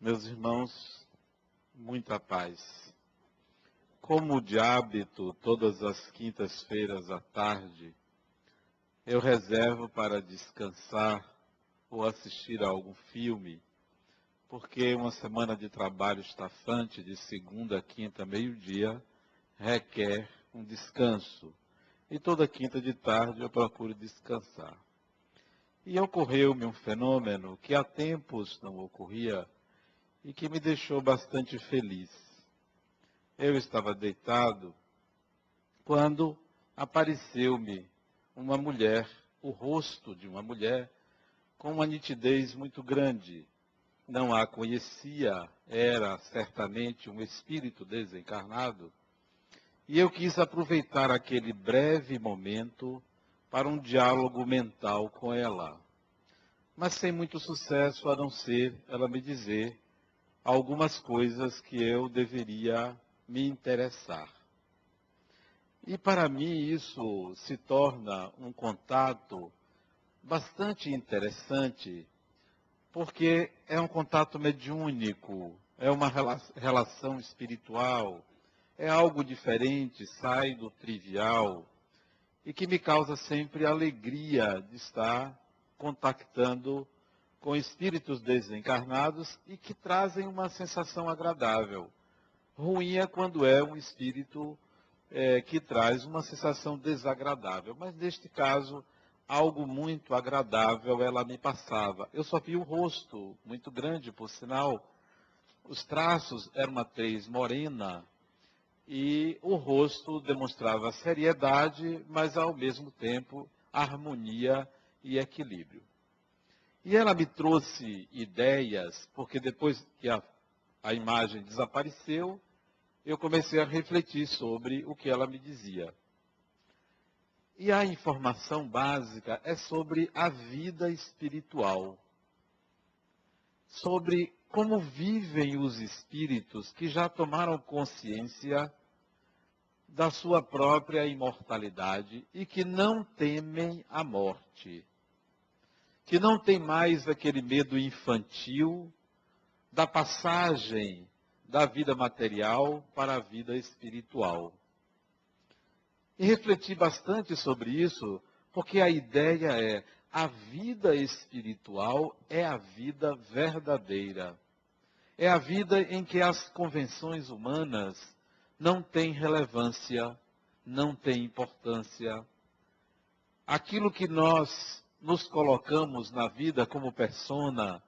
Meus irmãos, muita paz. Como de hábito, todas as quintas-feiras à tarde, eu reservo para descansar ou assistir a algum filme, porque uma semana de trabalho estafante, de segunda a quinta, meio-dia, requer um descanso. E toda quinta de tarde eu procuro descansar. E ocorreu-me um fenômeno que há tempos não ocorria, e que me deixou bastante feliz. Eu estava deitado quando apareceu-me uma mulher, o rosto de uma mulher, com uma nitidez muito grande. Não a conhecia, era certamente um espírito desencarnado. E eu quis aproveitar aquele breve momento para um diálogo mental com ela. Mas sem muito sucesso, a não ser ela me dizer algumas coisas que eu deveria me interessar. E para mim isso se torna um contato bastante interessante, porque é um contato mediúnico, é uma relação espiritual, é algo diferente, sai do trivial, e que me causa sempre alegria de estar contactando com espíritos desencarnados e que trazem uma sensação agradável. Ruim é quando é um espírito que traz uma sensação desagradável, mas neste caso, algo muito agradável ela me passava. Eu só vi o rosto, muito grande, por sinal. Os traços eram uma tez morena e o rosto demonstrava seriedade, mas ao mesmo tempo harmonia e equilíbrio. E ela me trouxe ideias, porque depois que a imagem desapareceu, eu comecei a refletir sobre o que ela me dizia. E a informação básica é sobre a vida espiritual, sobre como vivem os espíritos que já tomaram consciência da sua própria imortalidade e que não temem a morte, que não tem mais aquele medo infantil da passagem da vida material para a vida espiritual. E refleti bastante sobre isso, porque a ideia é, a vida espiritual é a vida verdadeira. É a vida em que as convenções humanas não têm relevância, não têm importância. Aquilo que nós nos colocamos na vida como persona,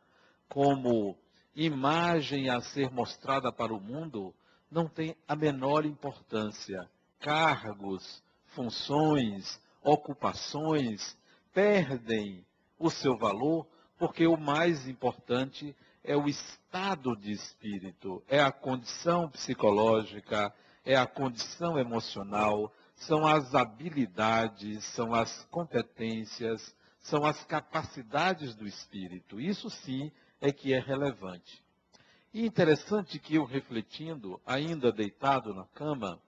como imagem a ser mostrada para o mundo, não tem a menor importância. Cargos, funções, ocupações perdem o seu valor, porque o mais importante é o estado de espírito, é a condição psicológica, é a condição emocional, são as habilidades, são as competências, são as capacidades do espírito. Isso sim é que é relevante. E interessante que eu refletindo, ainda deitado na cama,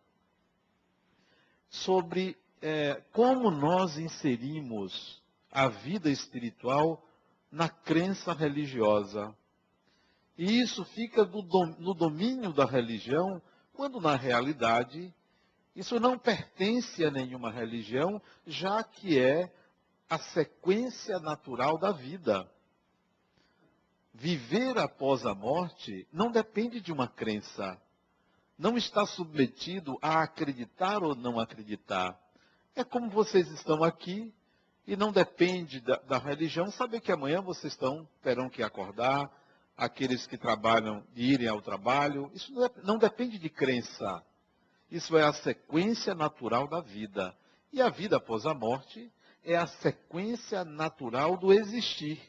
sobre como nós inserimos a vida espiritual na crença religiosa. E isso fica no domínio da religião, quando na realidade isso não pertence a nenhuma religião, já que é a sequência natural da vida. Viver após a morte não depende de uma crença. Não está submetido a acreditar ou não acreditar. É como vocês estão aqui e não depende da religião saber que amanhã vocês terão que acordar, aqueles que trabalham de irem ao trabalho. Isso não depende de crença. Isso é a sequência natural da vida. E a vida após a morte é a sequência natural do existir.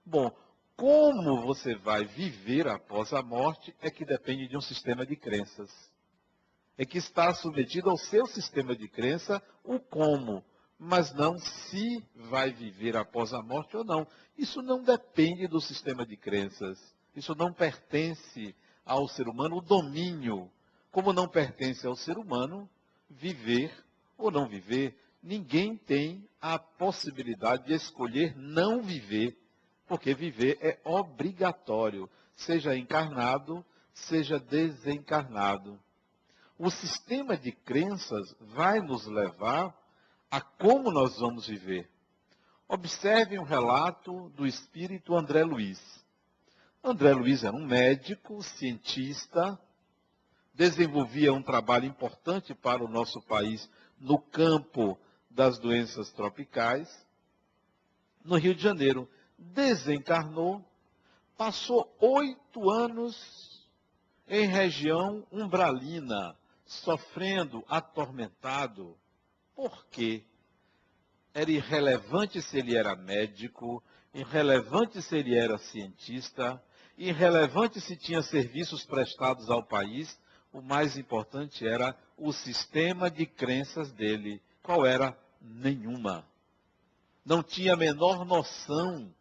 Bom, como você vai viver após a morte é que depende de um sistema de crenças. É que está submetido ao seu sistema de crença o como, mas não se vai viver após a morte ou não. Isso não depende do sistema de crenças. Isso não pertence ao ser humano o domínio. Como não pertence ao ser humano viver ou não viver, ninguém tem a possibilidade de escolher não viver. Porque viver é obrigatório. seja encarnado, seja desencarnado. O sistema de crenças vai nos levar a como nós vamos viver. Observe um relato do espírito André Luiz. André Luiz era um médico, cientista, desenvolvia um trabalho importante para o nosso país no campo das doenças tropicais. No Rio de Janeiro, desencarnou, passou 8 anos em região umbralina, sofrendo, atormentado. Por quê? Era irrelevante se ele era médico, irrelevante se ele era cientista, irrelevante se tinha serviços prestados ao país, o mais importante era o sistema de crenças dele. Qual era? Nenhuma. Não tinha a menor noção.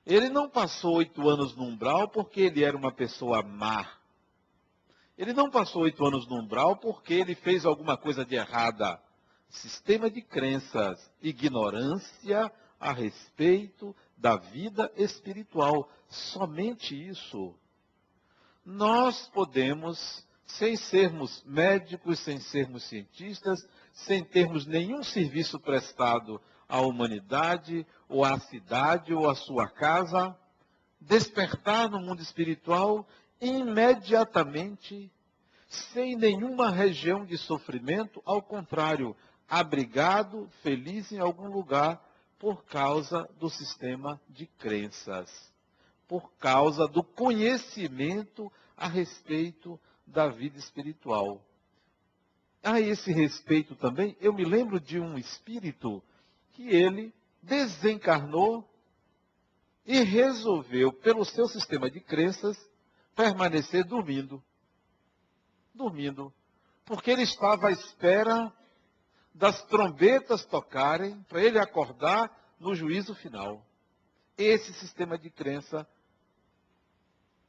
Ele não passou 8 anos no umbral porque ele era uma pessoa má. Ele não passou 8 anos no umbral porque ele fez alguma coisa de errada. Sistema de crenças, ignorância a respeito da vida espiritual. Somente isso. Nós podemos, sem sermos médicos, sem sermos cientistas, sem termos nenhum serviço prestado à humanidade, ou à cidade, ou à sua casa, despertar no mundo espiritual imediatamente, sem nenhuma região de sofrimento, ao contrário, abrigado, feliz em algum lugar, por causa do sistema de crenças, por causa do conhecimento a respeito da vida espiritual. A esse respeito também, eu me lembro de um espírito que ele desencarnou e resolveu, pelo seu sistema de crenças, permanecer dormindo. Dormindo. Porque ele estava à espera das trombetas tocarem para ele acordar no juízo final. Esse sistema de crença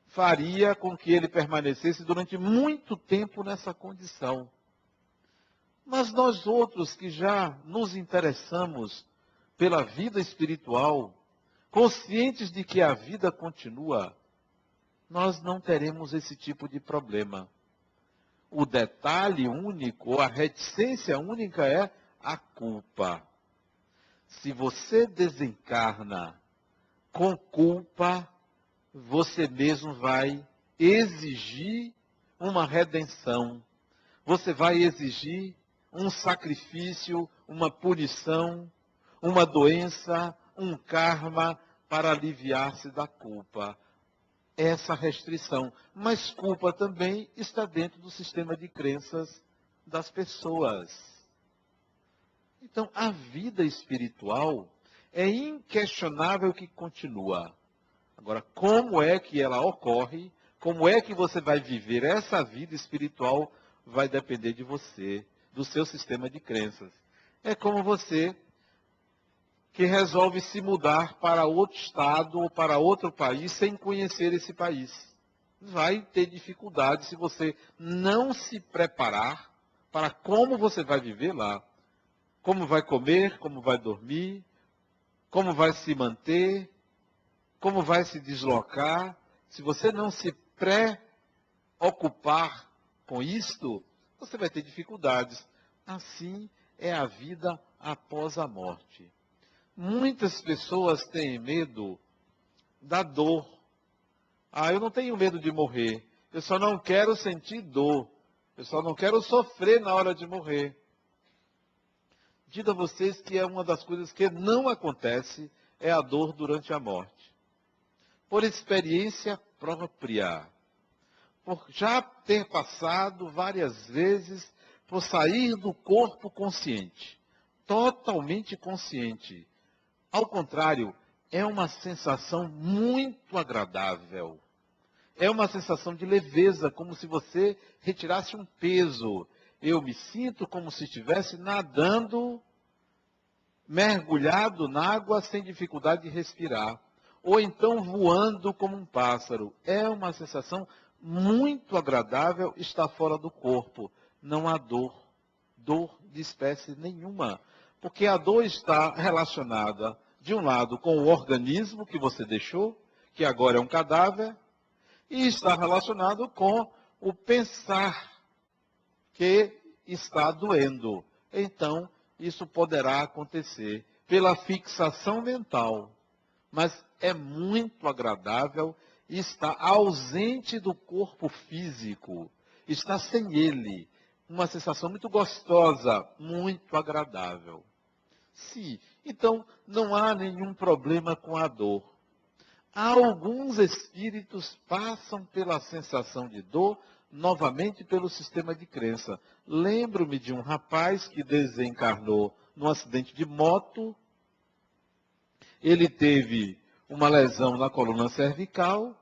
faria com que ele permanecesse durante muito tempo nessa condição. Mas nós outros que já nos interessamos pela vida espiritual, conscientes de que a vida continua, nós não teremos esse tipo de problema. O detalhe único, ou a reticência única é a culpa. Se você desencarna com culpa, você mesmo vai exigir uma redenção. Você vai exigir um sacrifício, uma punição, uma doença, um karma para aliviar-se da culpa. Essa restrição. Mas culpa também está dentro do sistema de crenças das pessoas. Então, a vida espiritual é inquestionável que continua. Agora, como é que ela ocorre, como é que você vai viver essa vida espiritual, vai depender de você, do seu sistema de crenças. É como você que resolve se mudar para outro estado ou para outro país sem conhecer esse país. Vai ter dificuldade se você não se preparar para como você vai viver lá. Como vai comer, como vai dormir, como vai se manter, como vai se deslocar. Se você não se preocupar com isto, você vai ter dificuldades. Assim é a vida após a morte. Muitas pessoas têm medo da dor. Eu não tenho medo de morrer. Eu só não quero sentir dor. Eu só não quero sofrer na hora de morrer. Digo a vocês que é uma das coisas que não acontece, é a dor durante a morte. Por experiência própria. Por já ter passado várias vezes por sair do corpo consciente. Totalmente consciente. Ao contrário, é uma sensação muito agradável. É uma sensação de leveza, como se você retirasse um peso. Eu me sinto como se estivesse nadando, mergulhado na água sem dificuldade de respirar. Ou então voando como um pássaro. É uma sensação muito agradável estar fora do corpo. Não há dor. Dor de espécie nenhuma. Porque a dor está relacionada, de um lado, com o organismo que você deixou, que agora é um cadáver, e está relacionado com o pensar que está doendo. Então, isso poderá acontecer pela fixação mental. Mas é muito agradável e está ausente do corpo físico. Está sem ele. Uma sensação muito gostosa, muito agradável. Sim, então não há nenhum problema com a dor. Alguns espíritos passam pela sensação de dor novamente pelo sistema de crença. Lembro-me de um rapaz que desencarnou num acidente de moto. Ele teve uma lesão na coluna cervical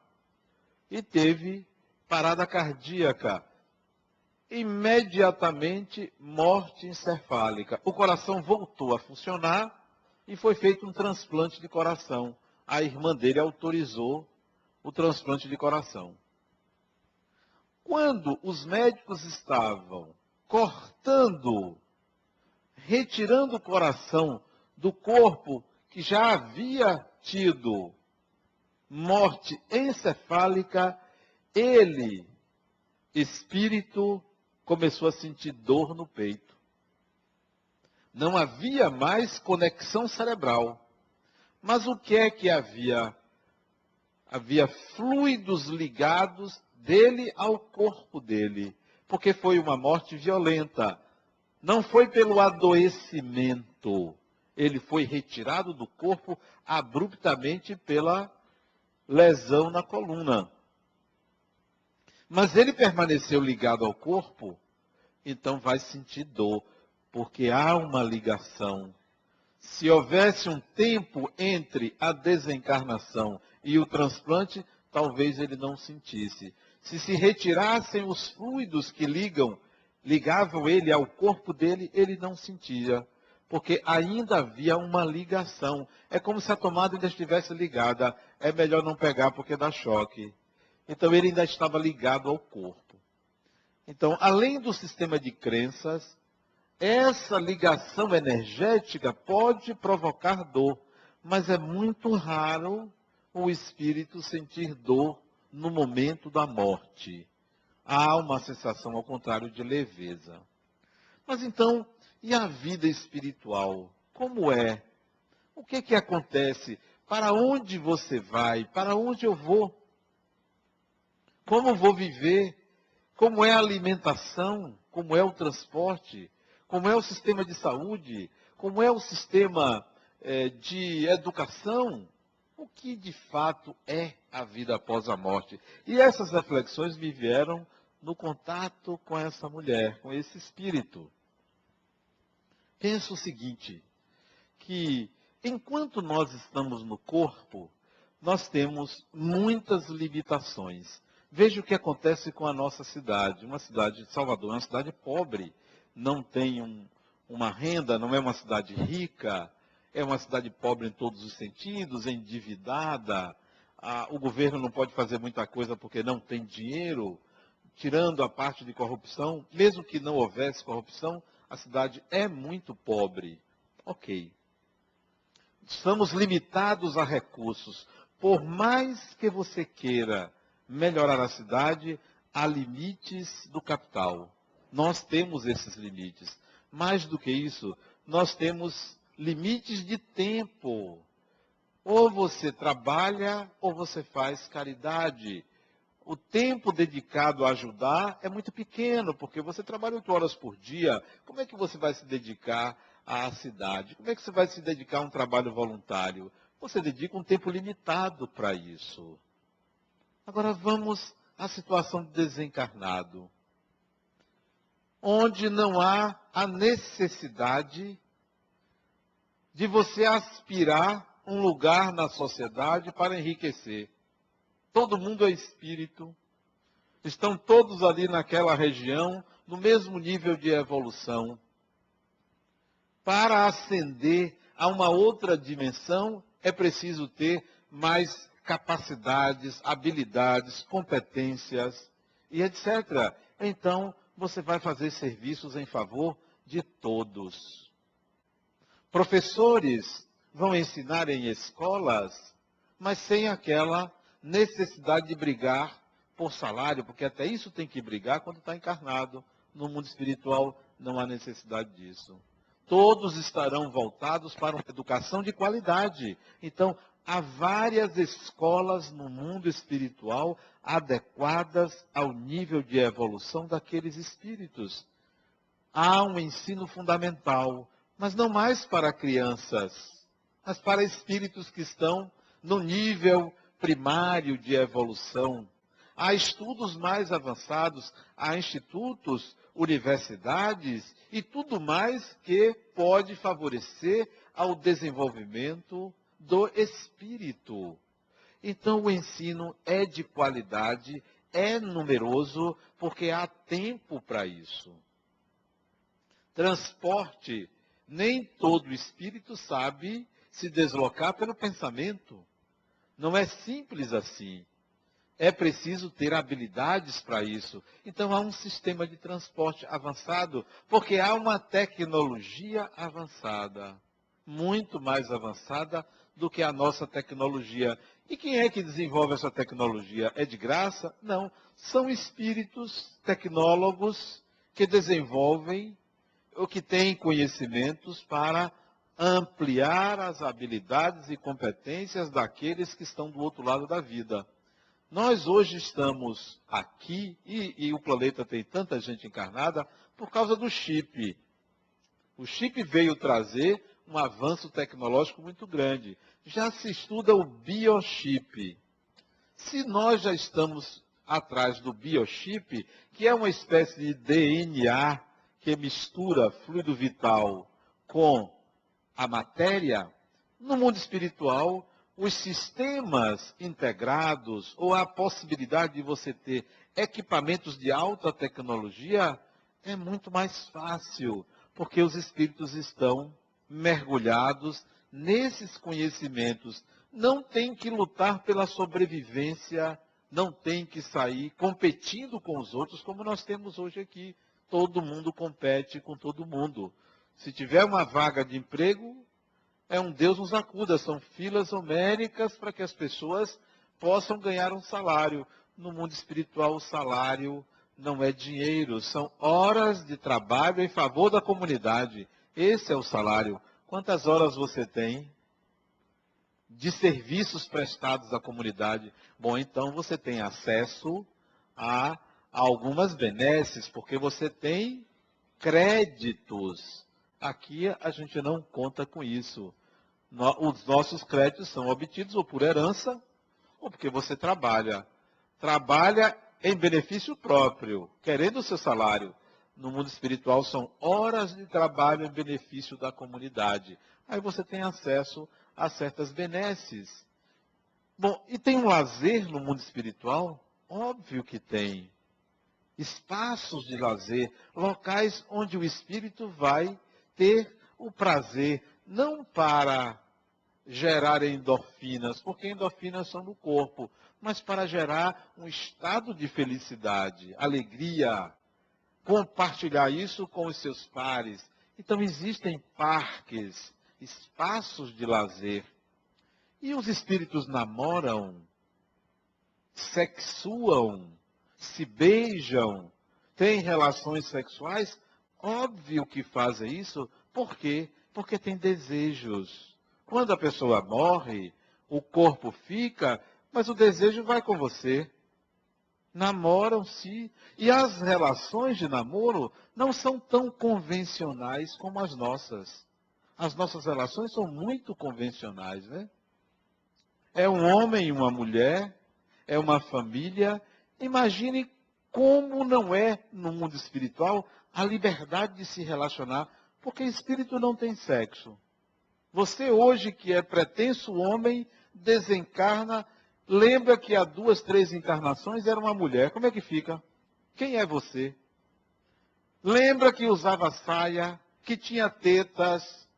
e teve parada cardíaca. Imediatamente, morte encefálica. O coração voltou a funcionar e foi feito um transplante de coração. A irmã dele autorizou o transplante de coração. Quando os médicos estavam cortando, retirando o coração do corpo que já havia tido morte encefálica, ele, espírito, começou a sentir dor no peito. Não havia mais conexão cerebral. Mas o que é que havia? Havia fluidos ligados dele ao corpo dele, porque foi uma morte violenta. Não foi pelo adoecimento. Ele foi retirado do corpo abruptamente pela lesão na coluna. Mas ele permaneceu ligado ao corpo, então vai sentir dor, porque há uma ligação. Se houvesse um tempo entre a desencarnação e o transplante, talvez ele não sentisse. Se retirassem os fluidos que ligavam ele ao corpo dele, ele não sentia. Porque ainda havia uma ligação. É como se a tomada ainda estivesse ligada. É melhor não pegar porque dá choque. Então ele ainda estava ligado ao corpo. Então, além do sistema de crenças, essa ligação energética pode provocar dor, mas é muito raro o espírito sentir dor no momento da morte. Há uma sensação, ao contrário, de leveza. Mas então, e a vida espiritual? Como é? O que que acontece? Para onde você vai? Para onde eu vou? Como vou viver? Como é a alimentação? Como é o transporte? Como é o sistema de saúde? Como é o sistema de educação? O que de fato é a vida após a morte? E essas reflexões me vieram no contato com essa mulher, com esse espírito. Penso o seguinte, que enquanto nós estamos no corpo, nós temos muitas limitações. Veja o que acontece com a nossa cidade. Uma cidade de Salvador é uma cidade pobre, não tem uma renda, não é uma cidade rica, é uma cidade pobre em todos os sentidos, endividada. O governo não pode fazer muita coisa porque não tem dinheiro, tirando a parte de corrupção. Mesmo que não houvesse corrupção, a cidade é muito pobre. Ok. Estamos limitados a recursos. Por mais que você queira melhorar a cidade, há limites do capital. Nós temos esses limites. Mais do que isso, nós temos limites de tempo. Ou você trabalha, ou você faz caridade. O tempo dedicado a ajudar é muito pequeno, porque você trabalha 8 horas por dia. Como é que você vai se dedicar à cidade? Como é que você vai se dedicar a um trabalho voluntário? Você dedica um tempo limitado para isso. Agora vamos à situação do desencarnado, onde não há a necessidade de você aspirar um lugar na sociedade para enriquecer. Todo mundo é espírito, estão todos ali naquela região, no mesmo nível de evolução. Para ascender a uma outra dimensão, é preciso ter mais capacidades, habilidades, competências e etc. Então, você vai fazer serviços em favor de todos. Professores vão ensinar em escolas, mas sem aquela necessidade de brigar por salário, porque até isso tem que brigar quando está encarnado. No mundo espiritual não há necessidade disso. Todos estarão voltados para uma educação de qualidade. Então, há várias escolas no mundo espiritual adequadas ao nível de evolução daqueles espíritos. Há um ensino fundamental, mas não mais para crianças, mas para espíritos que estão no nível primário de evolução. Há estudos mais avançados, há institutos, universidades e tudo mais que pode favorecer ao desenvolvimento do espírito. Então o ensino é de qualidade, é numeroso, porque há tempo para isso. Transporte, nem todo espírito sabe se deslocar pelo pensamento. Não é simples assim. É preciso ter habilidades para isso. Então há um sistema de transporte avançado, porque há uma tecnologia avançada, muito mais avançada do que a nossa tecnologia. E quem é que desenvolve essa tecnologia? É de graça? Não. São espíritos tecnólogos que desenvolvem ou que têm conhecimentos para ampliar as habilidades e competências daqueles que estão do outro lado da vida. Nós hoje estamos aqui, e o planeta tem tanta gente encarnada, por causa do chip. O chip veio trazer um avanço tecnológico muito grande. Já se estuda o biochip. Se nós já estamos atrás do biochip, que é uma espécie de DNA que mistura fluido vital com a matéria, no mundo espiritual, os sistemas integrados ou a possibilidade de você ter equipamentos de alta tecnologia é muito mais fácil, porque os espíritos estão mergulhados nesses conhecimentos. Não tem que lutar pela sobrevivência, não tem que sair competindo com os outros, como nós temos hoje aqui. Todo mundo compete com todo mundo. Se tiver uma vaga de emprego, é um Deus nos acuda, são filas homéricas para que as pessoas possam ganhar um salário. No mundo espiritual, o salário não é dinheiro, são horas de trabalho em favor da comunidade. Esse é o salário. Quantas horas você tem de serviços prestados à comunidade? Bom, então você tem acesso a algumas benesses, porque você tem créditos. Aqui a gente não conta com isso. Os nossos créditos são obtidos ou por herança, ou porque você trabalha. Trabalha em benefício próprio, querendo o seu salário. No mundo espiritual são horas de trabalho em benefício da comunidade. Aí você tem acesso a certas benesses. Bom, e tem um lazer no mundo espiritual? Óbvio que tem. Espaços de lazer, locais onde o espírito vai ter o prazer, não para gerar endorfinas, porque endorfinas são no corpo, mas para gerar um estado de felicidade, alegria, compartilhar isso com os seus pares. Então existem parques, espaços de lazer. E os espíritos namoram, sexuam, se beijam, têm relações sexuais? Óbvio que fazem isso. Por quê? Porque tem desejos. Quando a pessoa morre, o corpo fica, mas o desejo vai com você. Namoram-se. E as relações de namoro não são tão convencionais como as nossas. As nossas relações são muito convencionais, né? É um homem e uma mulher, é uma família. Imagine como não é no mundo espiritual a liberdade de se relacionar, porque espírito não tem sexo. Você hoje que é pretenso homem, desencarna, lembra que há 2, 3 encarnações era uma mulher. Como é que fica? Quem é você? Lembra que usava saia, que tinha tetas.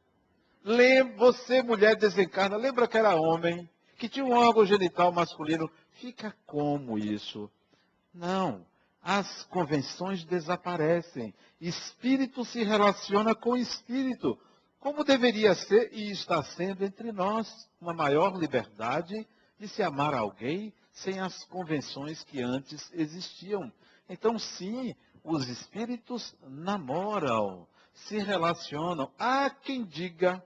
Você, mulher, desencarna, lembra que era homem, que tinha um órgão genital masculino. Fica como isso? Não. As convenções desaparecem. Espírito se relaciona com espírito. Como deveria ser e está sendo entre nós. Uma maior liberdade de se amar alguém sem as convenções que antes existiam. Então, sim, os espíritos namoram, se relacionam. Há quem diga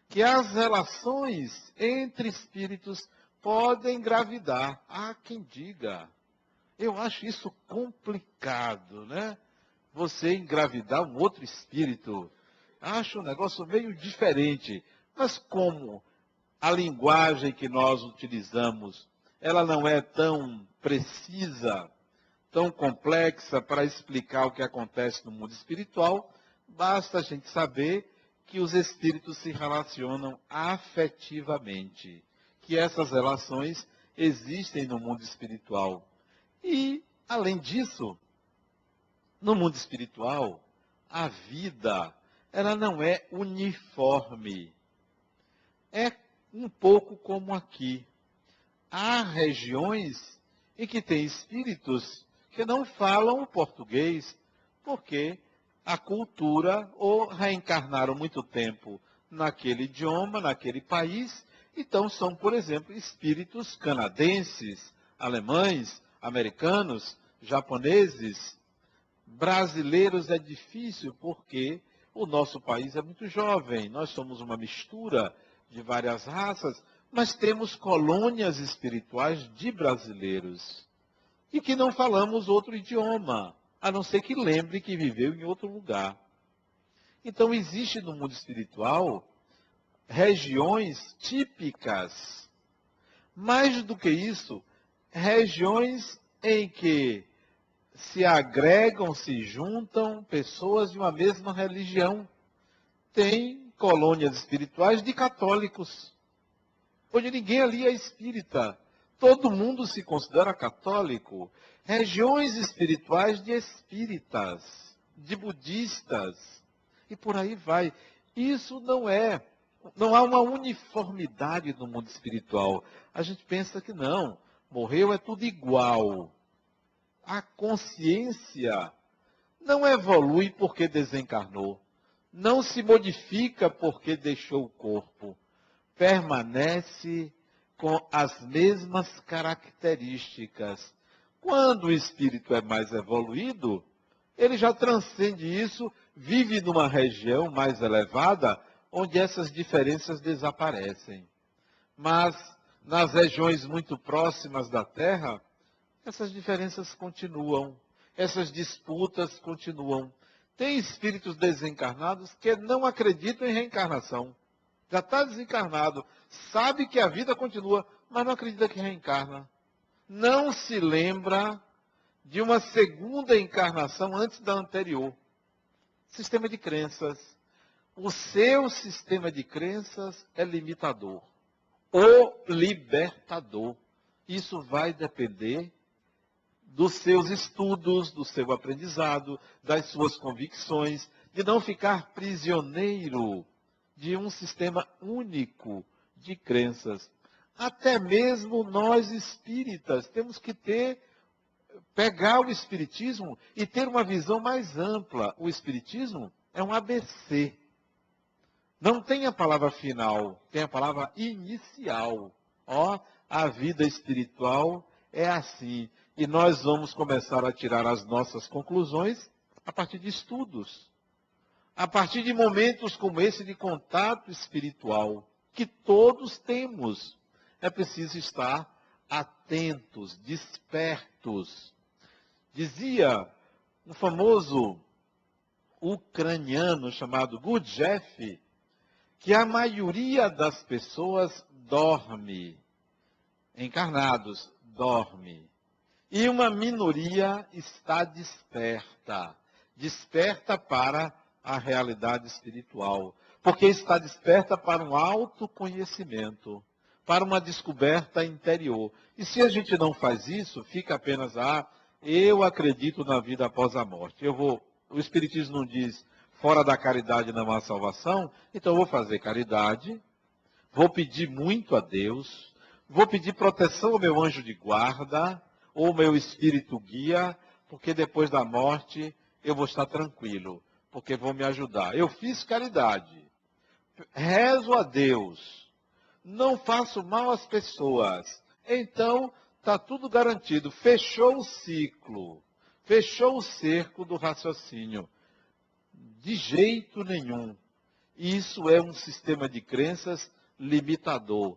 que as relações entre espíritos podem engravidar. Há quem diga. Eu acho isso complicado, né? Você engravidar um outro espírito. Acho um negócio meio diferente. Mas como a linguagem que nós utilizamos, ela não é tão precisa, tão complexa para explicar o que acontece no mundo espiritual, basta a gente saber que os espíritos se relacionam afetivamente, que essas relações existem no mundo espiritual. E, além disso, no mundo espiritual, a vida, ela não é uniforme. É um pouco como aqui. Há regiões em que tem espíritos que não falam o português, porque a cultura ou reencarnaram muito tempo naquele idioma, naquele país. Então são, por exemplo, espíritos canadenses, alemães, americanos, japoneses. Brasileiros é difícil porque o nosso país é muito jovem. Nós somos uma mistura de várias raças, mas temos colônias espirituais de brasileiros e que não falamos outro idioma, a não ser que lembre que viveu em outro lugar. Então, existe no mundo espiritual regiões típicas. Mais do que isso, regiões em que se agregam, se juntam pessoas de uma mesma religião. Tem colônias espirituais de católicos, onde ninguém ali é espírita. Todo mundo se considera católico. Regiões espirituais de espíritas, de budistas, e por aí vai. Isso não há uma uniformidade no mundo espiritual. A gente pensa que não, morreu é tudo igual. A consciência não evolui porque desencarnou, não se modifica porque deixou o corpo. Permanece com as mesmas características. Quando o espírito é mais evoluído, ele já transcende isso, vive numa região mais elevada, onde essas diferenças desaparecem. Mas nas regiões muito próximas da Terra, essas diferenças continuam, essas disputas continuam. Tem espíritos desencarnados que não acreditam em reencarnação. Já está desencarnado, sabe que a vida continua, mas não acredita que reencarna. Não se lembra de uma segunda encarnação antes da anterior. Sistema de crenças. O seu sistema de crenças é limitador. O libertador. Isso vai depender dos seus estudos, do seu aprendizado, das suas convicções, de não ficar prisioneiro de um sistema único de crenças. Até mesmo nós espíritas temos que pegar o espiritismo e ter uma visão mais ampla. O espiritismo é um ABC. Não tem a palavra final, tem a palavra inicial. A vida espiritual é assim. E nós vamos começar a tirar as nossas conclusões a partir de estudos. A partir de momentos como esse de contato espiritual, que todos temos. É preciso estar atentos, despertos. Dizia um famoso ucraniano chamado Gurdjieff, que a maioria das pessoas dorme, encarnados, dorme. E uma minoria está desperta, desperta para a realidade espiritual, porque está desperta para um autoconhecimento, para uma descoberta interior. E se a gente não faz isso, fica apenas, eu acredito na vida após a morte. O Espiritismo não diz, fora da caridade não há salvação, então eu vou fazer caridade, vou pedir muito a Deus, vou pedir proteção ao meu anjo de guarda, ou meu espírito guia, porque depois da morte eu vou estar tranquilo, porque vão me ajudar. Eu fiz caridade, rezo a Deus, não faço mal às pessoas. Então, está tudo garantido. Fechou o ciclo. Fechou o cerco do raciocínio. De jeito nenhum. Isso é um sistema de crenças limitador.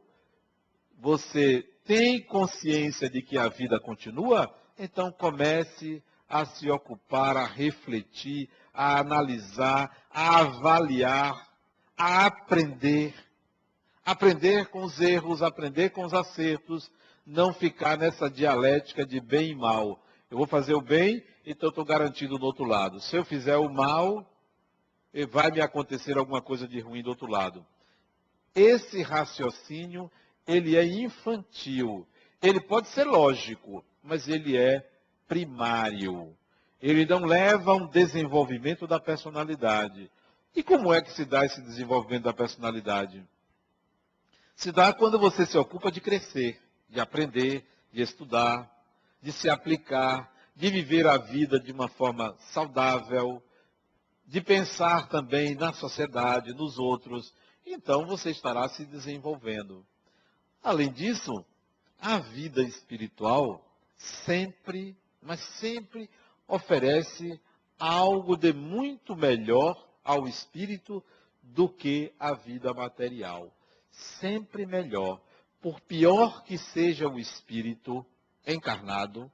Você tem consciência de que a vida continua? Então comece a se ocupar, a refletir, a analisar, a avaliar, a aprender. Aprender com os erros, aprender com os acertos, não ficar nessa dialética de bem e mal. Eu vou fazer o bem, então estou garantido do outro lado. Se eu fizer o mal, vai me acontecer alguma coisa de ruim do outro lado. Esse raciocínio, ele é infantil. Ele pode ser lógico, mas ele é primário. Ele não leva a um desenvolvimento da personalidade. E como é que se dá esse desenvolvimento da personalidade? Se dá quando você se ocupa de crescer, de aprender, de estudar, de se aplicar, de viver a vida de uma forma saudável, de pensar também na sociedade, nos outros. Então você estará se desenvolvendo. Além disso, a vida espiritual sempre, mas sempre oferece algo de muito melhor ao espírito do que a vida material. Sempre melhor. Por pior que seja o espírito encarnado,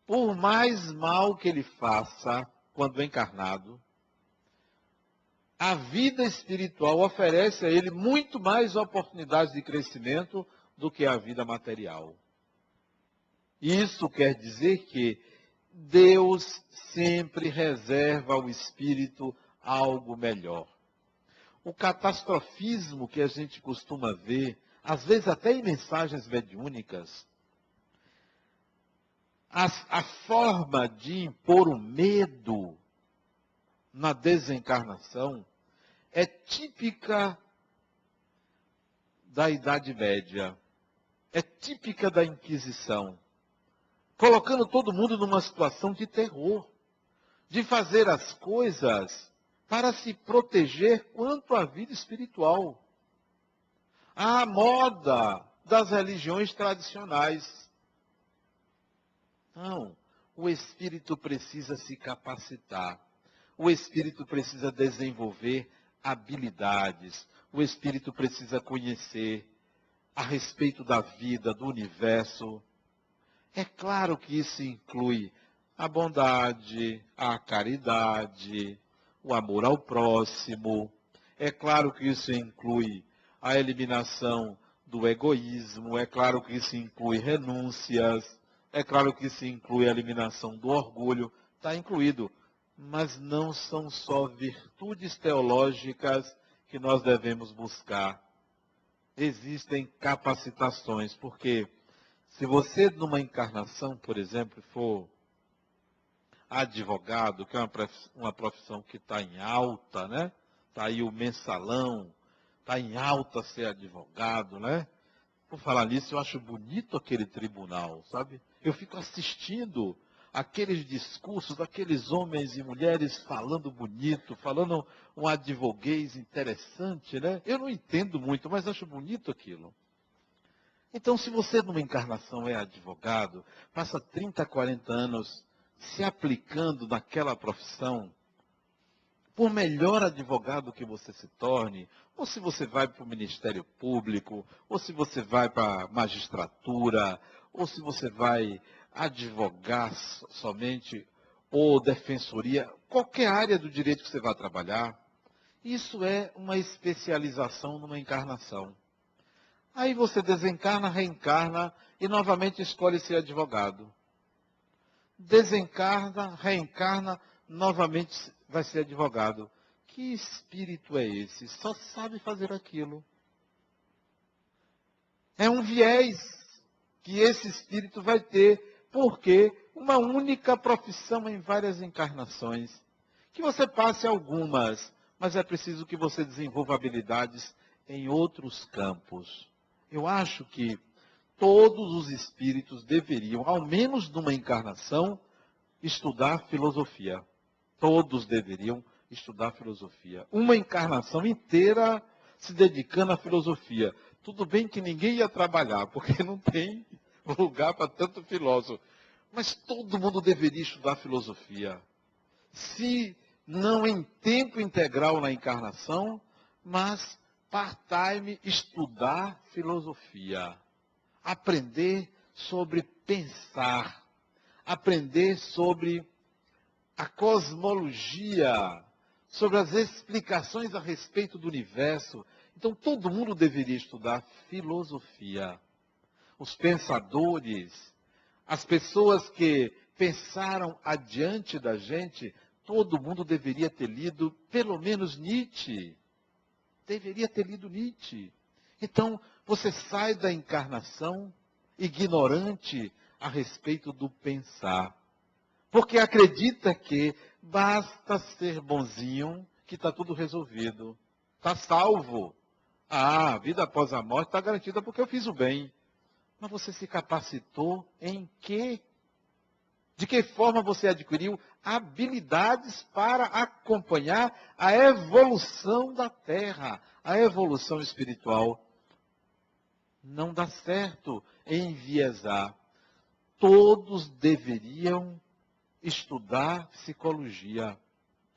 por mais mal que ele faça quando encarnado, a vida espiritual oferece a ele muito mais oportunidades de crescimento do que a vida material. Isso quer dizer que Deus sempre reserva ao espírito algo melhor. O catastrofismo que a gente costuma ver, às vezes até em mensagens mediúnicas, a forma de impor o medo na desencarnação é típica da Idade Média, é típica da Inquisição, colocando todo mundo numa situação de terror, de fazer as coisas para se proteger quanto à vida espiritual. À moda das religiões tradicionais. Não, o espírito precisa se capacitar. O espírito precisa desenvolver habilidades. O espírito precisa conhecer a respeito da vida, do universo. É claro que isso inclui a bondade, a caridade, o amor ao próximo. É claro que isso inclui a eliminação do egoísmo. É claro que isso inclui renúncias. É claro que isso inclui a eliminação do orgulho. Está incluído. Mas não são só virtudes teológicas que nós devemos buscar. Existem capacitações, porque se você numa encarnação, por exemplo, for advogado, que é uma profissão que está em alta, né? Está aí o mensalão, está em alta ser advogado, né? Por falar nisso, eu acho bonito aquele tribunal, sabe? Eu fico assistindo aqueles discursos daqueles homens e mulheres falando bonito, falando um advoguês interessante, né? Eu não entendo muito, mas acho bonito aquilo. Então, se você numa encarnação é advogado, passa 30, 40 anos se aplicando naquela profissão, por melhor advogado que você se torne, ou se você vai para o Ministério Público, ou se você vai para a magistratura, ou se você vai advogar somente, ou defensoria, qualquer área do direito que você vai trabalhar, isso é uma especialização numa encarnação. Aí você desencarna, reencarna e novamente escolhe ser advogado. Desencarna, reencarna, novamente vai ser advogado. Que espírito é esse? Só sabe fazer aquilo. É um viés que esse espírito vai ter, porque uma única profissão em várias encarnações. Que você passe algumas, mas é preciso que você desenvolva habilidades em outros campos. Eu acho que todos os espíritos deveriam, ao menos numa encarnação, estudar filosofia. Todos deveriam estudar filosofia. Uma encarnação inteira se dedicando à filosofia. Tudo bem que ninguém ia trabalhar, porque não tem lugar para tanto filósofo. Mas todo mundo deveria estudar filosofia. Se não em tempo integral na encarnação, mas part-time estudar filosofia. Aprender sobre pensar. Aprender sobre a cosmologia, sobre as explicações a respeito do universo. Então, todo mundo deveria estudar filosofia. Os pensadores, as pessoas que pensaram adiante da gente, todo mundo deveria ter lido pelo menos Nietzsche. Deveria ter lido Nietzsche. Então, você sai da encarnação ignorante a respeito do pensar. Porque acredita que basta ser bonzinho que está tudo resolvido. Está salvo. Ah, a vida após a morte está garantida porque eu fiz o bem. Mas você se capacitou em quê? De que forma você adquiriu habilidades para acompanhar a evolução da Terra, a evolução espiritual? Não dá certo enviesar. Todos deveriam estudar psicologia.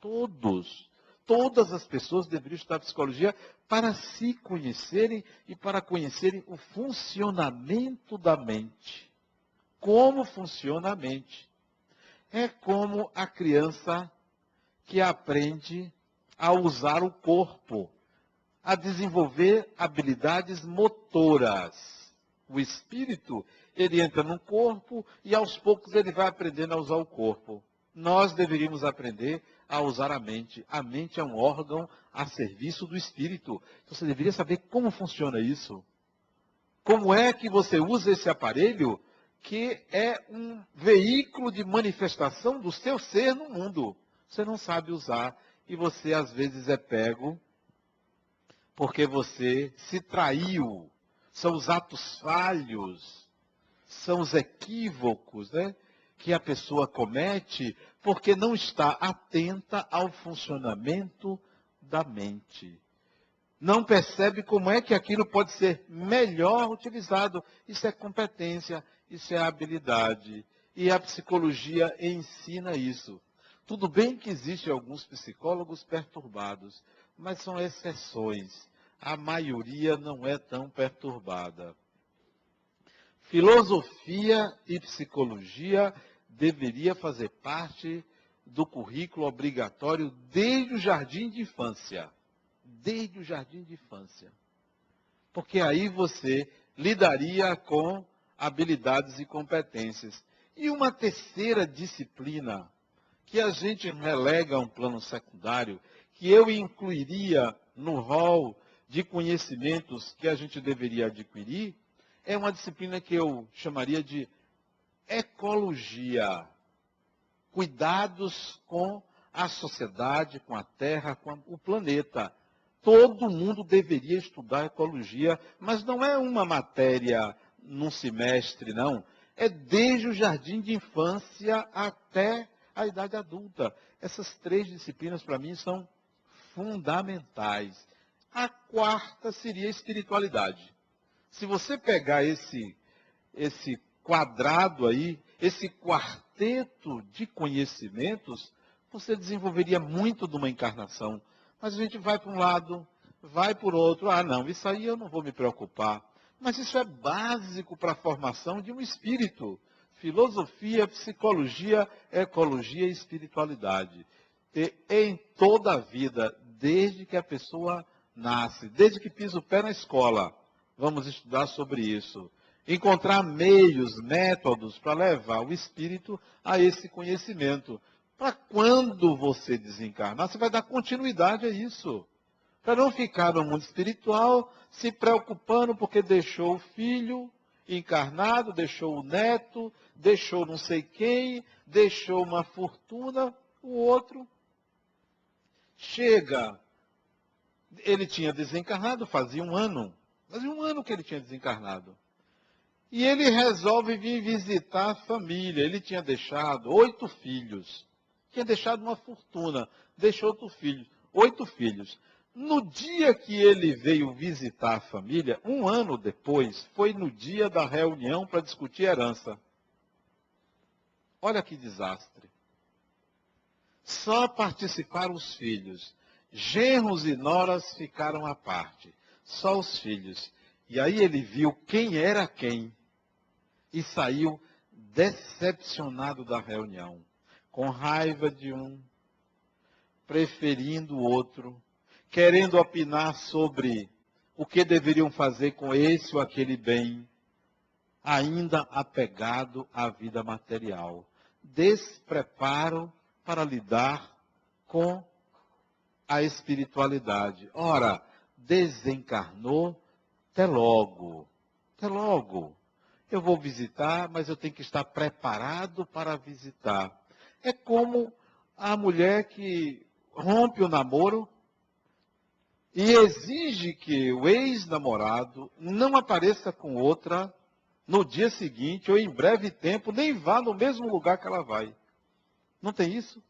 Todos. Todas as pessoas deveriam estudar psicologia para se conhecerem e para conhecerem o funcionamento da mente. Como funciona a mente? É como a criança que aprende a usar o corpo, a desenvolver habilidades motoras. O espírito, ele entra no corpo e aos poucos ele vai aprendendo a usar o corpo. Nós deveríamos aprender a usar a mente. A mente é um órgão a serviço do espírito. Então você deveria saber como funciona isso. Como é que você usa esse aparelho que é um veículo de manifestação do seu ser no mundo. Você não sabe usar e você às vezes é pego porque você se traiu. São os atos falhos, são os equívocos, né, que a pessoa comete porque não está atenta ao funcionamento da mente. Não percebe como é que aquilo pode ser melhor utilizado. Isso é competência, isso é habilidade. E a psicologia ensina isso. Tudo bem que existem alguns psicólogos perturbados, mas são exceções. A maioria não é tão perturbada. Filosofia e psicologia deveria fazer parte do currículo obrigatório desde o jardim de infância. Desde o jardim de infância. Porque aí você lidaria com habilidades e competências. E uma terceira disciplina, que a gente relega a um plano secundário, que eu incluiria no rol de conhecimentos que a gente deveria adquirir, é uma disciplina que eu chamaria de ecologia. Cuidados com a sociedade, com a Terra, com o planeta. Todo mundo deveria estudar ecologia, mas não é uma matéria num semestre, não. É desde o jardim de infância até a idade adulta. Essas três disciplinas, para mim, são fundamentais. A quarta seria a espiritualidade. Se você pegar esse quadrado aí, esse quarteto de conhecimentos, você desenvolveria muito de uma encarnação. Mas a gente vai para um lado, vai por outro. Ah, não, isso aí eu não vou me preocupar. Mas isso é básico para a formação de um espírito. Filosofia, psicologia, ecologia e espiritualidade. E em toda a vida, desde que a pessoa nasce, desde que pisa o pé na escola, vamos estudar sobre isso. Encontrar meios, métodos para levar o espírito a esse conhecimento. Para quando você desencarnar, você vai dar continuidade a isso. Para não ficar no mundo espiritual se preocupando porque deixou o filho encarnado, deixou o neto, deixou não sei quem, deixou uma fortuna, o outro chega. Ele tinha desencarnado, fazia um ano que ele tinha desencarnado. E ele resolve vir visitar a família. Ele tinha deixado 8 filhos. Tinha deixado uma fortuna. Deixou 8 filhos. No dia que ele veio visitar a família, um ano depois, foi no dia da reunião para discutir herança. Olha que desastre. Só participaram os filhos. Genros e noras ficaram à parte. Só os filhos. E aí ele viu quem era quem. E saiu decepcionado da reunião. Com raiva de um, preferindo o outro, querendo opinar sobre o que deveriam fazer com esse ou aquele bem, ainda apegado à vida material. Despreparo para lidar com a espiritualidade. Ora, desencarnou, até logo. Até logo. Eu vou visitar, mas eu tenho que estar preparado para visitar. É como a mulher que rompe o namoro e exige que o ex-namorado não apareça com outra no dia seguinte ou em breve tempo, nem vá no mesmo lugar que ela vai. Não tem isso?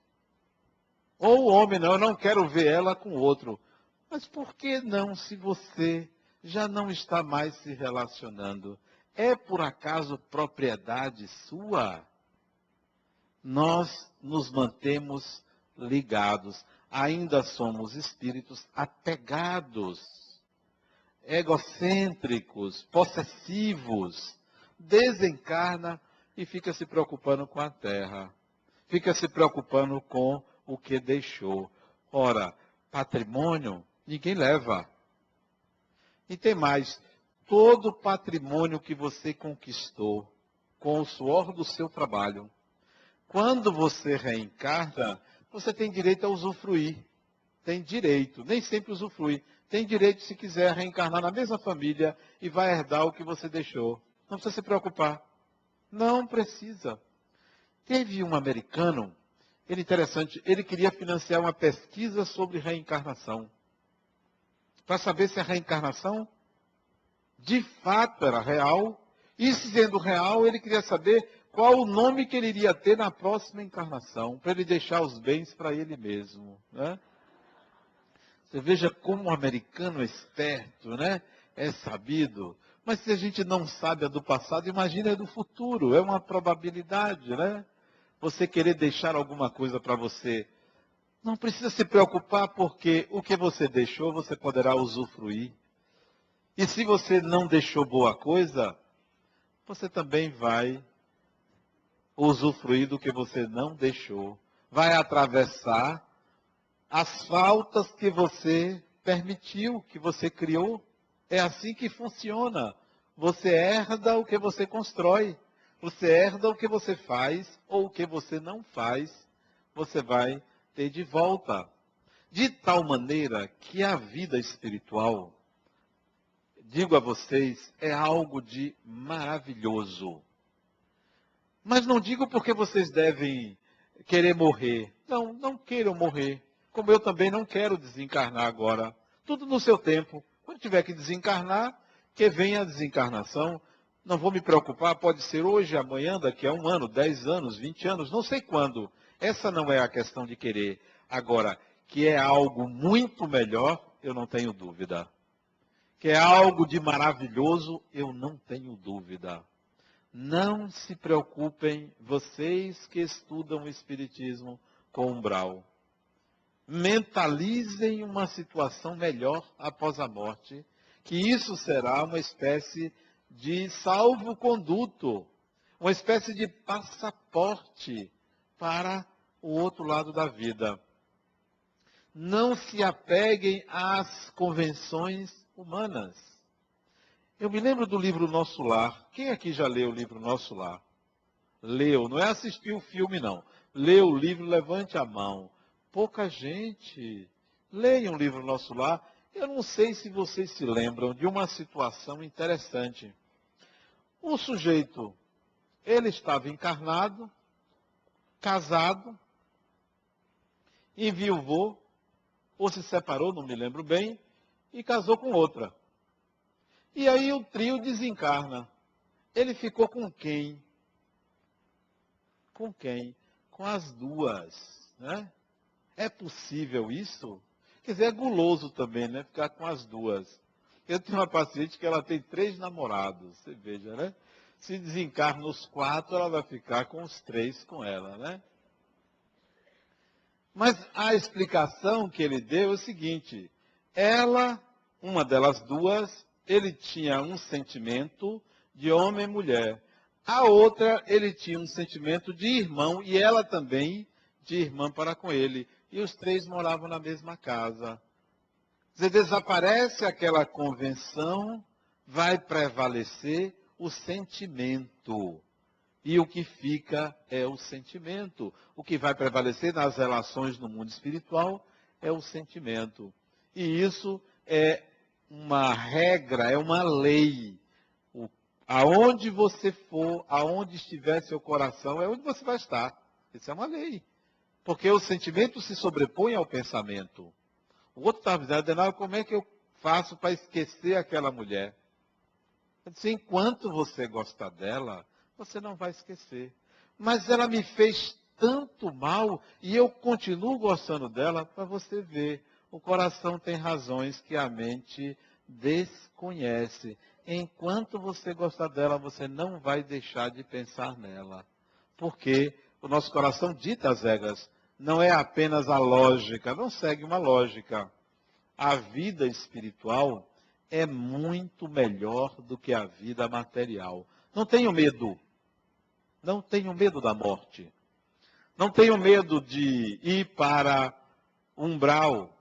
Ou o homem, não, eu não quero ver ela com outro. Mas por que não, se você já não está mais se relacionando? É por acaso propriedade sua? Nós nos mantemos ligados. Ainda somos espíritos apegados, egocêntricos, possessivos. Desencarna e fica se preocupando com a terra. Fica se preocupando com o que deixou. Ora, patrimônio, ninguém leva. E tem mais, todo patrimônio que você conquistou com o suor do seu trabalho, quando você reencarna, você tem direito a usufruir. Tem direito, nem sempre usufrui. Tem direito, se quiser, reencarnar na mesma família e vai herdar o que você deixou. Não precisa se preocupar. Não precisa. Teve um americano, ele interessante, ele queria financiar uma pesquisa sobre reencarnação. Para saber se a reencarnação de fato era real. E sendo real, ele queria saber qual o nome que ele iria ter na próxima encarnação, para ele deixar os bens para ele mesmo. Né? Você veja como o americano é esperto, né? É sabido. Mas se a gente não sabe a do passado, imagina a do futuro. É uma probabilidade, né? Você querer deixar alguma coisa para você. Não precisa se preocupar, porque o que você deixou, você poderá usufruir. E se você não deixou boa coisa, você também vai usufruir do que você não deixou. Vai atravessar as faltas que você permitiu, que você criou. É assim que funciona. Você herda o que você constrói. Você herda o que você faz ou o que você não faz. Você vai ter de volta. De tal maneira que a vida espiritual, digo a vocês, é algo de maravilhoso. Mas não digo porque vocês devem querer morrer. Não, não queiram morrer. Como eu também não quero desencarnar agora. Tudo no seu tempo. Quando tiver que desencarnar, que venha a desencarnação. Não vou me preocupar, pode ser hoje, amanhã, daqui a 1 ano, 10 anos, 20 anos, não sei quando. Essa não é a questão de querer. Agora, que é algo muito melhor, eu não tenho dúvida. Que é algo de maravilhoso, eu não tenho dúvida. Não se preocupem, vocês que estudam o Espiritismo com umbral. Mentalizem uma situação melhor após a morte, que isso será uma espécie de salvo-conduto, uma espécie de passaporte para o outro lado da vida. Não se apeguem às convenções humanas. Eu me lembro do livro Nosso Lar. Quem aqui já leu o livro Nosso Lar? Leu, não é assistir o filme, não. Leu o livro, levante a mão. Pouca gente. Leiam o livro Nosso Lar. Eu não sei se vocês se lembram de uma situação interessante. O sujeito, ele estava encarnado, casado, enviuvou, ou se separou, não me lembro bem, e casou com outra. E aí o trio desencarna. Ele ficou com quem? Com quem? Com as duas. Né? É possível isso? Quer dizer, é guloso também, né? Ficar com as duas. Eu tenho uma paciente que ela tem 3 namorados, você veja, né? Se desencarna os 4, ela vai ficar com os 3 com ela, né? Mas a explicação que ele deu é o seguinte: ela, uma delas duas, ele tinha um sentimento de homem e mulher. A outra, ele tinha um sentimento de irmão e ela também de irmã para com ele. E os 3 moravam na mesma casa. Você desaparece aquela convenção, vai prevalecer o sentimento. E o que fica é o sentimento. O que vai prevalecer nas relações no mundo espiritual é o sentimento. E isso é uma regra, é uma lei. Aonde você for, aonde estiver seu coração, é onde você vai estar. Isso é uma lei. Porque o sentimento se sobrepõe ao pensamento. O outro estava dizendo: Adenauer, como é que eu faço para esquecer aquela mulher? Eu disse: enquanto você gostar dela, você não vai esquecer. Mas ela me fez tanto mal e eu continuo gostando dela. Para você ver, o coração tem razões que a mente desconhece. Enquanto você gostar dela, você não vai deixar de pensar nela. Porque o nosso coração dita as regras. Não é apenas a lógica, não segue uma lógica. A vida espiritual é muito melhor do que a vida material. Não tenho medo. Não tenho medo da morte. Não tenho medo de ir para umbral.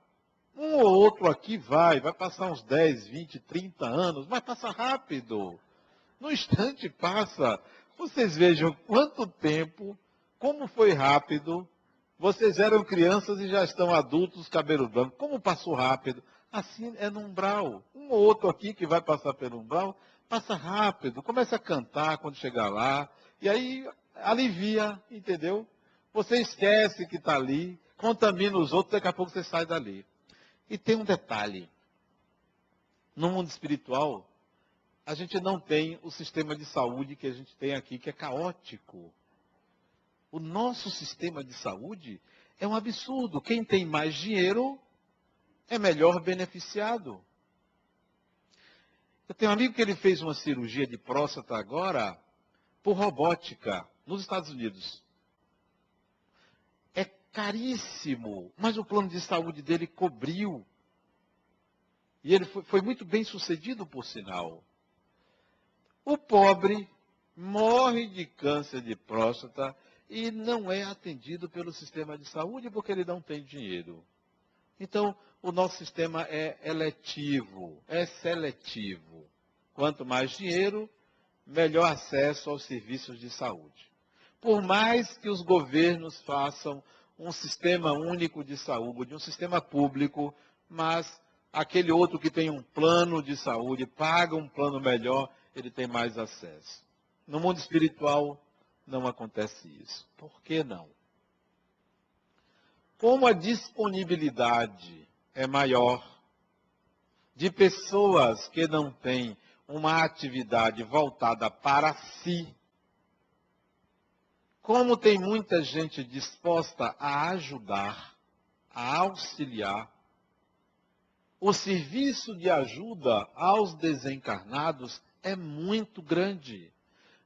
Um ou outro aqui vai passar uns 10, 20, 30 anos, mas passa rápido. No instante passa. Vocês vejam quanto tempo, como foi rápido. Vocês eram crianças e já estão adultos, cabelo branco. Como passou rápido? Assim é no umbral. Um ou outro aqui que vai passar pelo umbral, passa rápido. Começa a cantar quando chegar lá. E aí alivia, entendeu? Você esquece que está ali, contamina os outros, daqui a pouco você sai dali. E tem um detalhe. No mundo espiritual, a gente não tem o sistema de saúde que a gente tem aqui, que é caótico. O nosso sistema de saúde é um absurdo. Quem tem mais dinheiro é melhor beneficiado. Eu tenho um amigo que ele fez uma cirurgia de próstata agora por robótica nos Estados Unidos. É caríssimo, mas o plano de saúde dele cobriu. E ele foi muito bem sucedido, por sinal. O pobre morre de câncer de próstata e não é atendido pelo sistema de saúde porque ele não tem dinheiro. Então, o nosso sistema é eletivo, é seletivo. Quanto mais dinheiro, melhor acesso aos serviços de saúde. Por mais que os governos façam um sistema único de saúde, um sistema público, mas aquele outro que tem um plano de saúde, paga um plano melhor, ele tem mais acesso. No mundo espiritual, não acontece isso. Por que não? Como a disponibilidade é maior de pessoas que não têm uma atividade voltada para si, como tem muita gente disposta a ajudar, a auxiliar, o serviço de ajuda aos desencarnados é muito grande.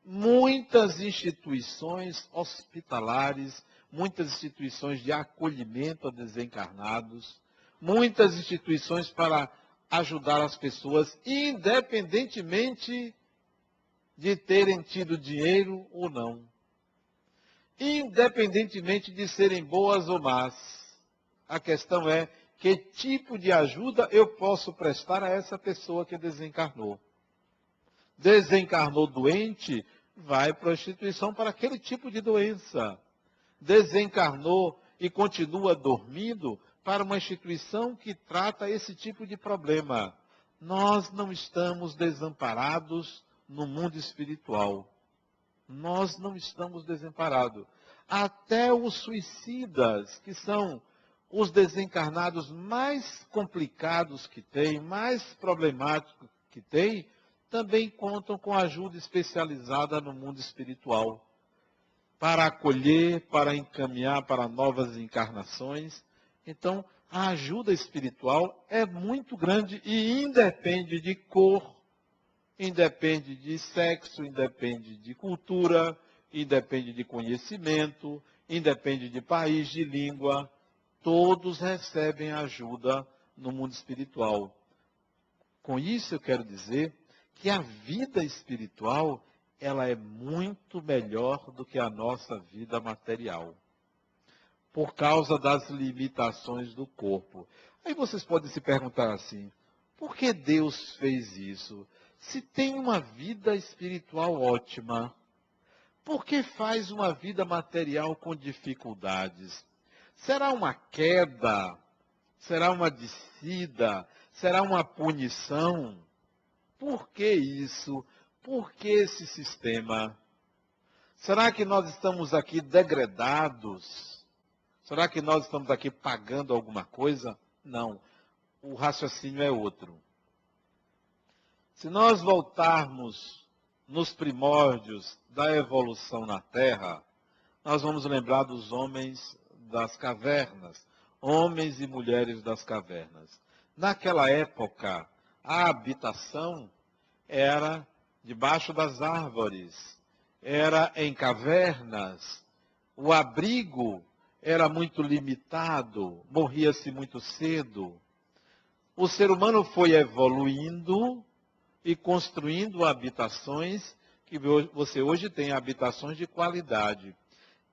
Muitas instituições hospitalares, muitas instituições de acolhimento a desencarnados, muitas instituições para ajudar as pessoas, independentemente de terem tido dinheiro ou não. Independentemente de serem boas ou más. A questão é que tipo de ajuda eu posso prestar a essa pessoa que desencarnou. Desencarnou doente, vai para a instituição para aquele tipo de doença. Desencarnou e continua dormindo, para uma instituição que trata esse tipo de problema. Nós não estamos desamparados no mundo espiritual. Nós não estamos desamparados. Até os suicidas, que são os desencarnados mais complicados que tem, mais problemáticos que tem, também contam com ajuda especializada no mundo espiritual, para acolher, para encaminhar para novas encarnações. Então, A ajuda espiritual é muito grande e independe de cor, independe de sexo, independe de cultura, independe de conhecimento, independe de país, de língua. Todos recebem ajuda no mundo espiritual. Com isso eu quero dizer que a vida espiritual, ela é muito melhor do que a nossa vida material, por causa das limitações do corpo. Aí vocês podem se perguntar assim, por que Deus fez isso? Se tem uma vida espiritual ótima, por que faz uma vida material com dificuldades? Será uma queda? Será uma descida? Será uma punição? Por que isso? Por que esse sistema? Será que nós estamos aqui degradados? Será que nós estamos aqui pagando alguma coisa? Não. O raciocínio é outro. Se nós voltarmos nos primórdios da evolução na Terra, nós vamos lembrar dos homens das cavernas, homens e mulheres das cavernas. Naquela época, a habitação era debaixo das árvores, era em cavernas, o abrigo era muito limitado, morria-se muito cedo. O ser humano foi evoluindo e construindo habitações que você hoje tem habitações de qualidade.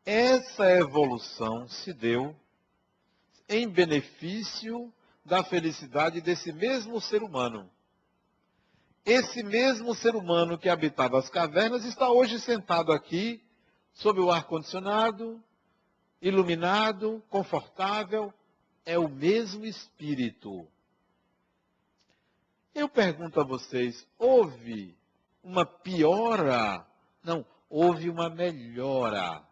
Essa evolução se deu em benefício da felicidade desse mesmo ser humano. Esse mesmo ser humano que habitava as cavernas está hoje sentado aqui, sob o ar-condicionado, iluminado, confortável. É o mesmo espírito. Eu pergunto a vocês, houve uma piora? Não, houve uma melhora.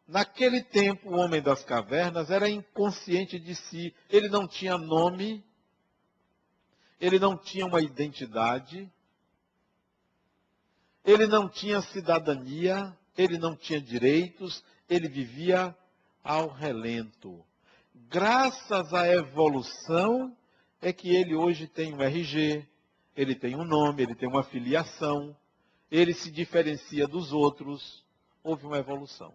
Naquele tempo, o homem das cavernas era inconsciente de si. Ele não tinha nome, ele não tinha uma identidade, ele não tinha cidadania, ele não tinha direitos, ele vivia ao relento. Graças à evolução, é que ele hoje tem um RG, ele tem um nome, ele tem uma filiação, ele se diferencia dos outros. Houve uma evolução.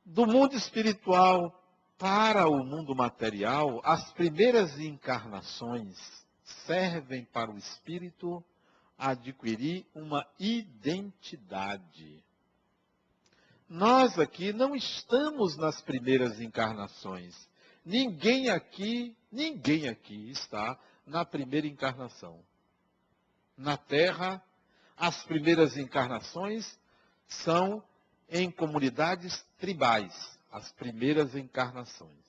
Do mundo espiritual para o mundo material, as primeiras encarnações servem para o espírito adquirir uma identidade. Nós aqui não estamos nas primeiras encarnações. Ninguém aqui está na primeira encarnação. Na Terra, as primeiras encarnações são em comunidades tribais, as primeiras encarnações.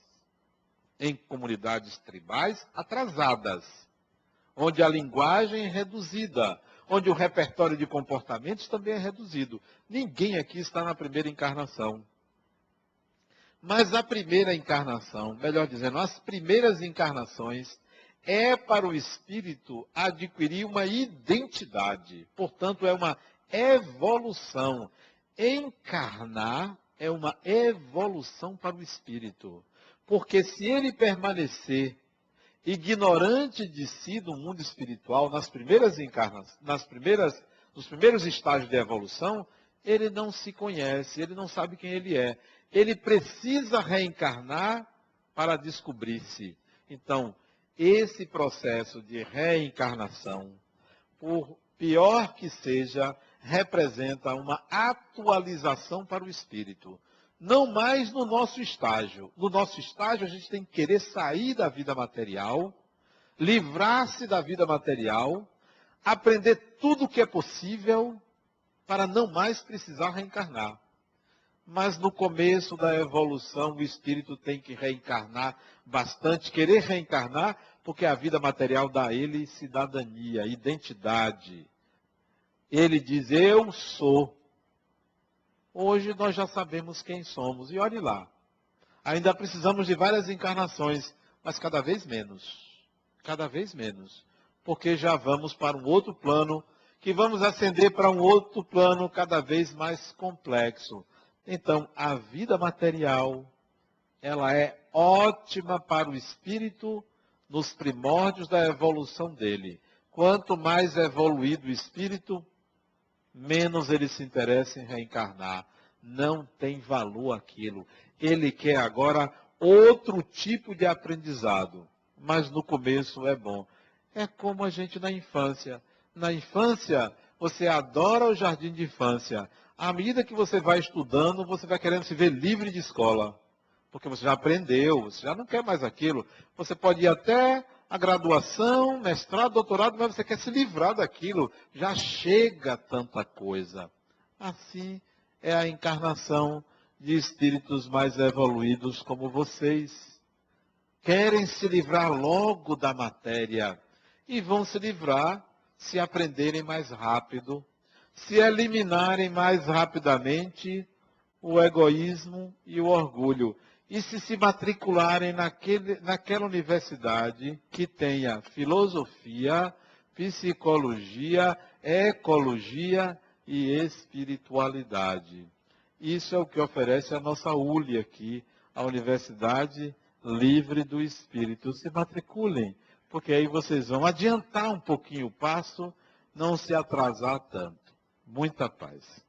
Em comunidades tribais atrasadas, onde a linguagem é reduzida, onde o repertório de comportamentos também é reduzido. Ninguém aqui está na primeira encarnação. Mas a primeira encarnação, melhor dizendo, as primeiras encarnações, é para o espírito adquirir uma identidade. Portanto, é uma evolução. Encarnar é uma evolução para o espírito. Porque se ele permanecer ignorante de si do mundo espiritual, nos primeiros estágios de evolução, ele não se conhece, ele não sabe quem ele é. Ele precisa reencarnar para descobrir-se. Então, esse processo de reencarnação, por pior que seja, representa uma atualização para o espírito. Não mais no nosso estágio. No nosso estágio, a gente tem que querer sair da vida material, livrar-se da vida material, aprender tudo o que é possível para não mais precisar reencarnar. Mas no começo da evolução, o espírito tem que reencarnar bastante, querer reencarnar, porque a vida material dá a ele cidadania, identidade. Ele diz, eu sou. Hoje nós já sabemos quem somos. E olhe lá, ainda precisamos de várias encarnações, mas cada vez menos. Cada vez menos. Porque já vamos para um outro plano, que vamos ascender para um outro plano cada vez mais complexo. Então, a vida material ela é ótima para o espírito nos primórdios da evolução dele. Quanto mais evoluído o espírito, menos ele se interessa em reencarnar. Não tem valor aquilo. Ele quer agora outro tipo de aprendizado. Mas no começo é bom. É como a gente na infância. Na infância, você adora o jardim de infância. À medida que você vai estudando, você vai querendo se ver livre de escola. Porque você já aprendeu, você já não quer mais aquilo. Você pode ir até a graduação, mestrado, doutorado, mas você quer se livrar daquilo. Já chega tanta coisa. Assim é a encarnação de espíritos mais evoluídos como vocês. Querem se livrar logo da matéria. E vão se livrar se aprenderem mais rápido, se eliminarem mais rapidamente o egoísmo e o orgulho. E se matricularem naquela universidade que tenha filosofia, psicologia, ecologia e espiritualidade. Isso é o que oferece a nossa ULI aqui, a Universidade Livre do Espírito. Se matriculem, porque aí vocês vão adiantar um pouquinho o passo, não se atrasar tanto. Muita paz.